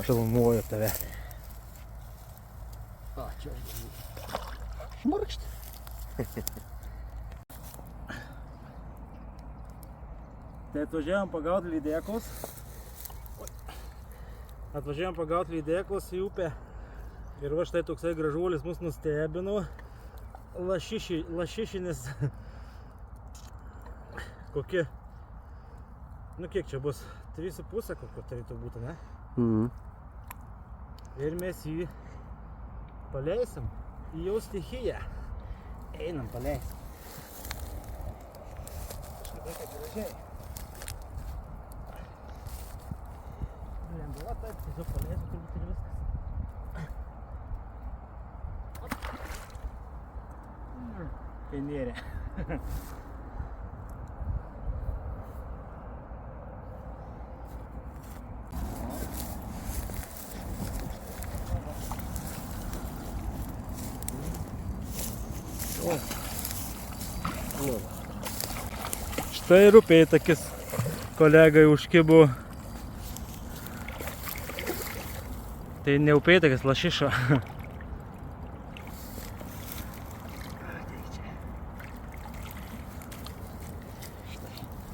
filmuoju tave. A, čia šmarkšt. Tai atvažiavom pagauti lydekos. Atvažiavom pagauti lydekos į upę. Ir va štai toksai gražuolis mus nustebino. Lašišinis. Kokie? Nu kiek čia bus? 3,5 kokio turėtų būti, ne? Ir mes jį paleisim į jau stichiją. Einam, paleisim. Kažkaip reikia gražiai. Lengva taip, tiesiog paleisiu turbūt ir viskas. Kai nėrė. Štai ir upėtakis kolegai užkibo. Tai ne upėtakis, lašiša.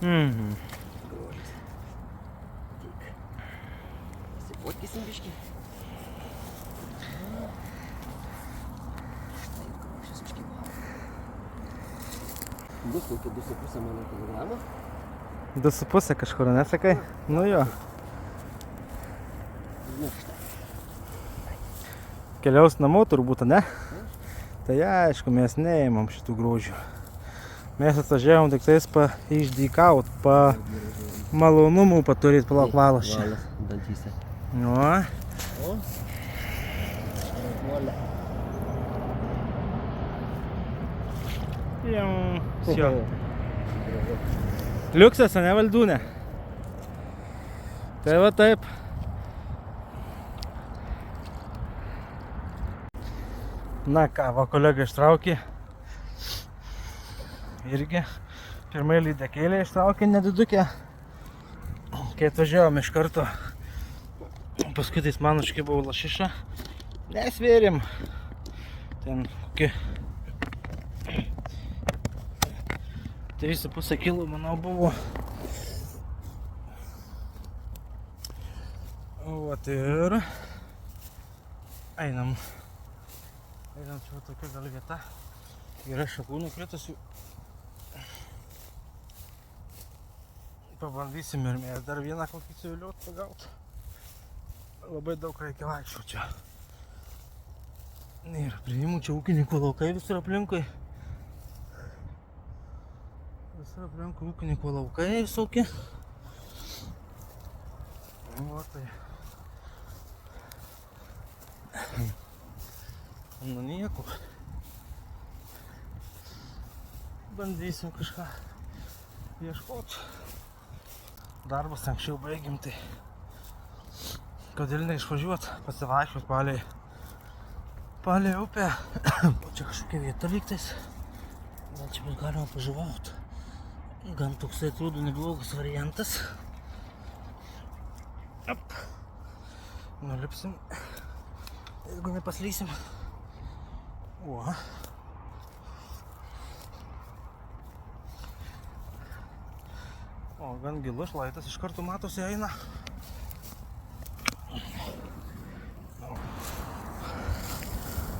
Grožis. Tik. Pasipotkysim biškį. Štai grožis užkibo. Bus kokie 2,5 mano kilogramų. 2,5 kažkur, nesakai? Nu jo. Nu štai. Keliaus namo turbūt, ne? Tai aišku, mes neėmam šitų grožių. Mes atvažiavom tik tais išdykaut, malonumų paturėt, palauk valas čia. Valas dantyse. Nu. O? Valia. Jau. Liuksas, ne Valdūne? Tai va taip. Na ką, va kolega ištraukė. Irgi pirmai lydekėlę ištraukė nedidukę. Kai atvažiavom iš karto, paskui tais man užkibau lašišą. Nesvėrėm. Ten kokie 3,5 kilo, manau, buvo. Vat ir einam. Einam čia va tokia gal vieta. Yra šakų nukritusių. Pabandysim ir mes dar vieną kokį civiliuot pagaut. Labai daug reikia vaikščiau čia. Nėra priimų, čia ūkininkų laukai visur aplinkui. Visur aplinkui ūkininkų laukai visokie. O tai. Nu nieko. Bandysim kažką ieškot. Darbas anksčiau baigim, tai kodėl neišvažiuot, pasivaikščiot palei upę. O čia kažkokia vieta lygtais. Gal čia bus galima pažuvaut. Gan toksai atrodo neblogas variantas. Op. Nulipsim. Jeigu nepaslysim. O. O, gan gilus šlaitas iš karto matosi eina.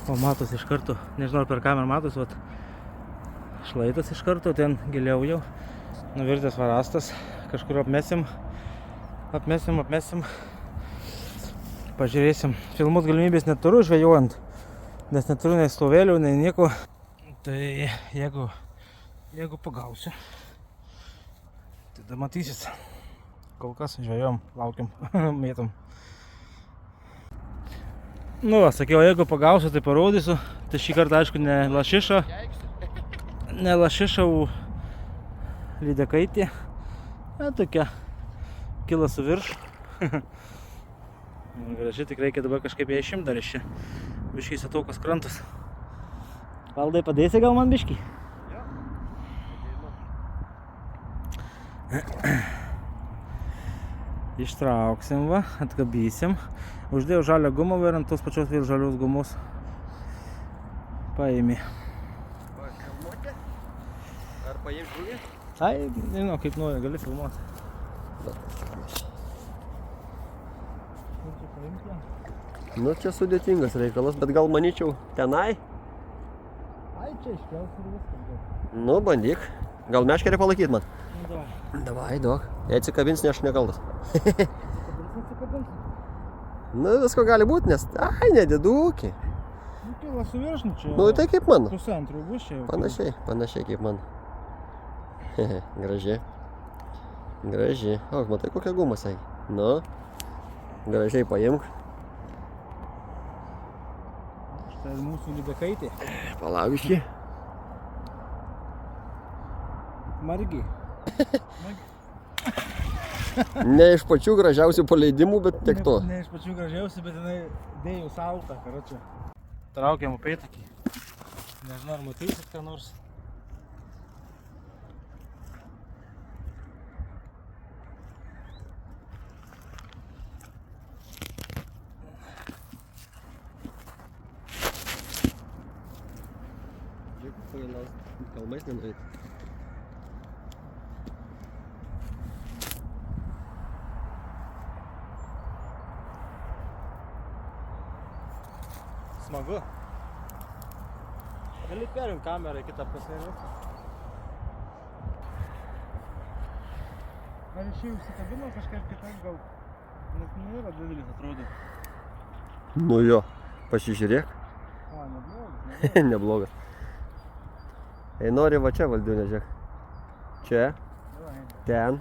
O matosi iš karto, nežinau per kamerą matosi, vat šlaitas iš karto, ten giliau jau. Nuvirtęs varastas, kažkur apmesim. Pažiūrėsim. Filmuot galimybės neturiu žvejojant, nes neturiu nei stovėlių, nei nieko. Tai jeigu pagausiu, tada matysit. Kol kas žvejojam, laukiam, mėtom. Nu, sakiau, jeigu pagausiu, tai parodysiu. Tai šį kartą, aišku, ne lašiša, o lydekaitė. Tokia kila su virš. Gražiai, tik reikia dabar kažkaip ją išimt dar iš čia. Biškiai sataukas krantas. Valdai, padėsi gal man biškį? Jo. Ištrauksim va, atkabysim. Uždėjau žalią gumą ir ant tos pačios vėl žalios gumos paėmė. Filmuoti? Ar paimti žuvį? Ai, nežinau, kaip nori, gali filmuoti. Nu, čia sudėtingas reikalas, bet gal manyčiau tenai? Ai, čia iškels ir viskas. Nu, bandyk. Gal meškerį palaikyt man? Nu, davai. Davai, duok. Jei atsikabins, ne aš nekaltas. Atsikabins. Nu, visko gali būti, nes... Ai, nedidūkį. Nu, pila su viršnu čia. Nu, tai kaip mano. Pusantro bus čia jau. Panašiai kaip mano. Gražiai. Gražiai. O, matai kokią gumą sakė. Nu, gražiai paimk. Štai ir mūsų lydekaitė. Palaukį. Margi. Ne iš pačių gražiausių paleidimų, bet tiek to. Ne iš pačių gražiausių, bet jinai dėjau saltą, karočią. Traukiam upėtakį. Nežinau, ar matysit ką nors. Kalmais nenueit. Smagu. Gali perim kamerą į kitą pusę. Ar iš jų užsikabino kažkaip kitaip gal? Nes nėra didelis atrodo. Nu jo, pasižiūrėk. O, neblogas. Neblogas. Jei nori va čia valdiūnė, žiūrėk. Čia, ten.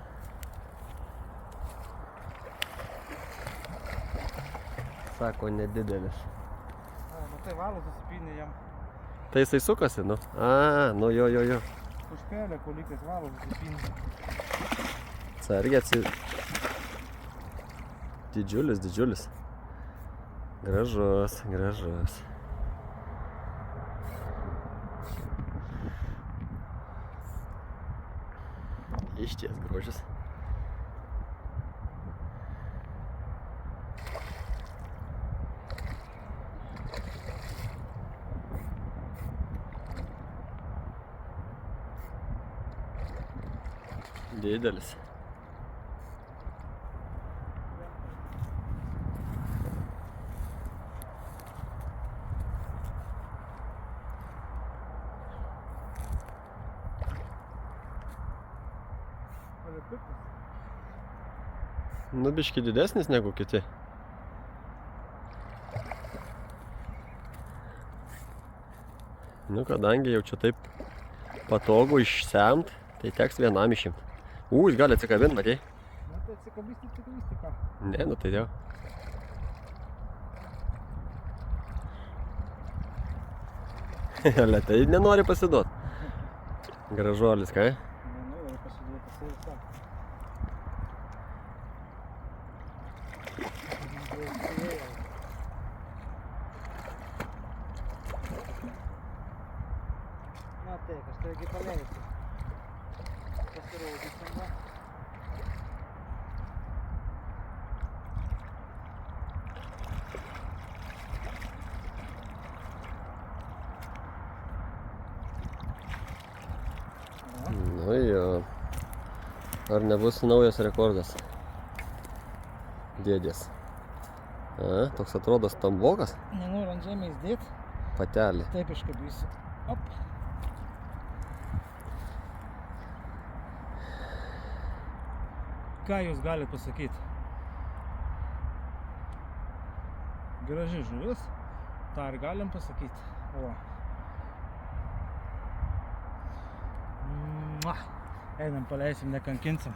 Sako, nedidelis. A, nu tai valas susipynė jam. Tai jisai sukasi, nu? A, nu jo. Užpėlė kolikais valas susipynė. Sargiai Didžiulis. Gražus. Išties grožis. Didelis. Nu, biški didesnis negu kiti. Nu, kadangi jau čia taip patogu išsemt, tai teks vienam išimt. Jis gali atsikabint, matei? Na tai atsikabys ką. Ne, nu tai jau. Tai nenori pasiduot. Gražuolis, ką? Nenori pasiduoti savo tą. Na tai, kažkaip paleisiu. Pasirodysim va. Nu jo. Ar nebus naujas rekordas? Dėdės. Toks atrodo stambokas. Nenoriu ant žemės dėt. Patelė. Taip iškabysiu. Op. Ką jūs galite pasakyti? Graži žuvis. tą ir galim pasakyti. O. Einam, paleisim, nekankinsim.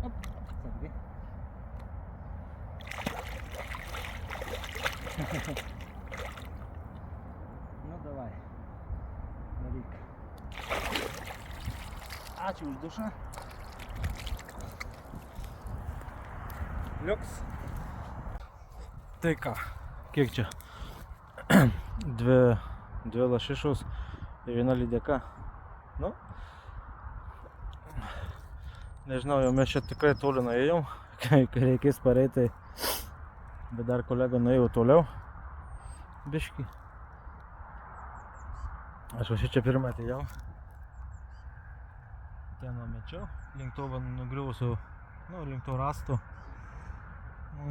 Op, sargiai. Nu, davai. Daryk. Ačiū už dušą. Liuks. Tai ką, kiek čia? Dvi lašišos ir viena lydeka. Nu, nežinau, jau mes čia tikrai toli nuėjom, kai reikės pareiti, bet dar kolega nuėjo toliau, biškį. Aš va čia pirmą atėjau, ten numečiau, link to nugriuvusiu, link to rasto.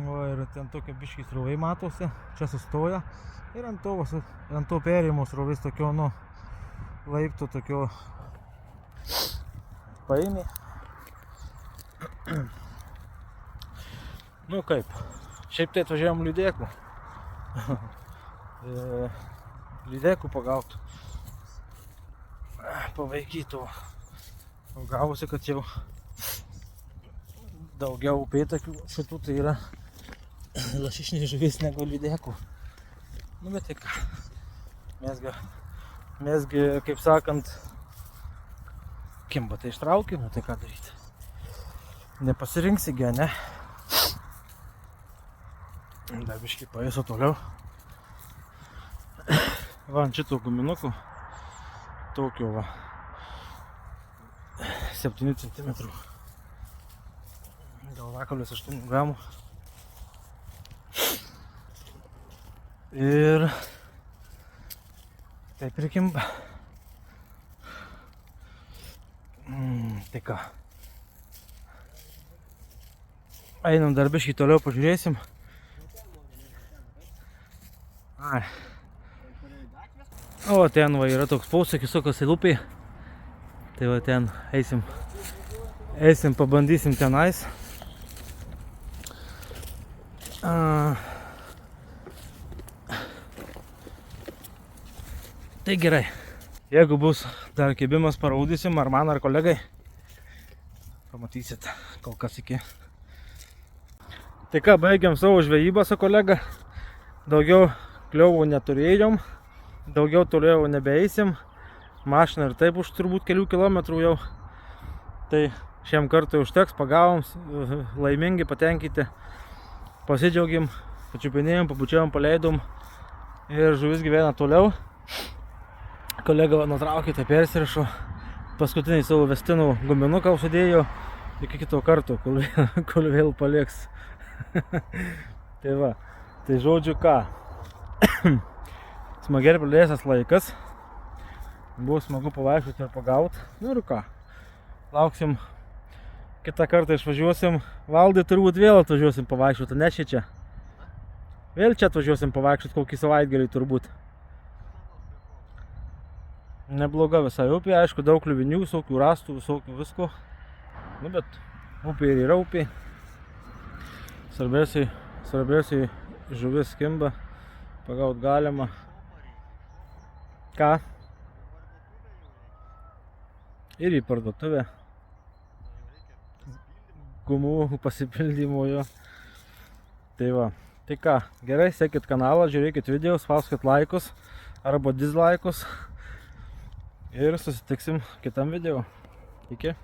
O ir ten tokie biškį srovai matosi, čia sustoja ir ant to perėjimo srovės tokio, laipto tokio paėmė. Nu kaip, šiaip tai atvažiavom lydekų. Lydekų pagaut. Pavaikytų. O gavosi, kad jau daugiau upėtakių šitų tai yra lašišinės žuvis negu lydekų. Nu bet tai ką, mesgi, kaip sakant, kimba tai ištraukė, nu tai ką daryti. Nepasirinksi, ne? Dar biškį paėsiu toliau. Va, ant šito guminukų, tokio va, 7 cm. Galvakaulės 8 gramų. Ir taip ir kimba. Tai ką. Einam dar biškį toliau, pažiūrėsim. Ai. O ten va yra toks posūkis, sukasi upė. Tai va ten eisim, pabandysim tenais. Tai gerai. Jeigu bus dar kibimas, paraudysim, ar man, ar kolegai. Pamatysit, kol kas iki. Tai ką, baigiam savo žvejybą su kolega. Daugiau kliovų neturėjom. Daugiau toliau nebeeisim. Mašina ir taip už turbūt kelių kilometrų jau. Tai šiam kartui užteks, pagavom, laimingi, patenkinti. Pasidžiaugim, pačiupinėjom, pabučiavom, paleidom. Ir žuvis gyvena toliau. Kolega nutraukė, tai persirišo. Paskutinį savo vestinų guminuką užsidėjo. Iki kito karto, kol vėl paliks. Tai va, tai žodžiu ką. Smagiai praleistas laikas. Buvo smagu pavaikščioti ir pagaut. Nu ir ką. Lauksim. Kitą kartą išvažiuosim. Valdai turbūt vėl atvažiuosim pavaikščioti, ne čia. Vėl čia atvažiuosim pavaikščioti kokį savaitgalį turbūt. Nebloga visai upė, aišku, daug kliuvinių, visokių rastų, visokių visko. Nu bet upė ir yra upė. Svarbiausiai žuvis kimba, pagaut galima. Ką? Ir į parduotuvę. Gumų pasipildymo jo. Tai va. Tai ką, gerai, sekit kanalą, žiūrėkit video, spauskit laikus arba dislaikus. Ir susitiksim kitam video. Iki.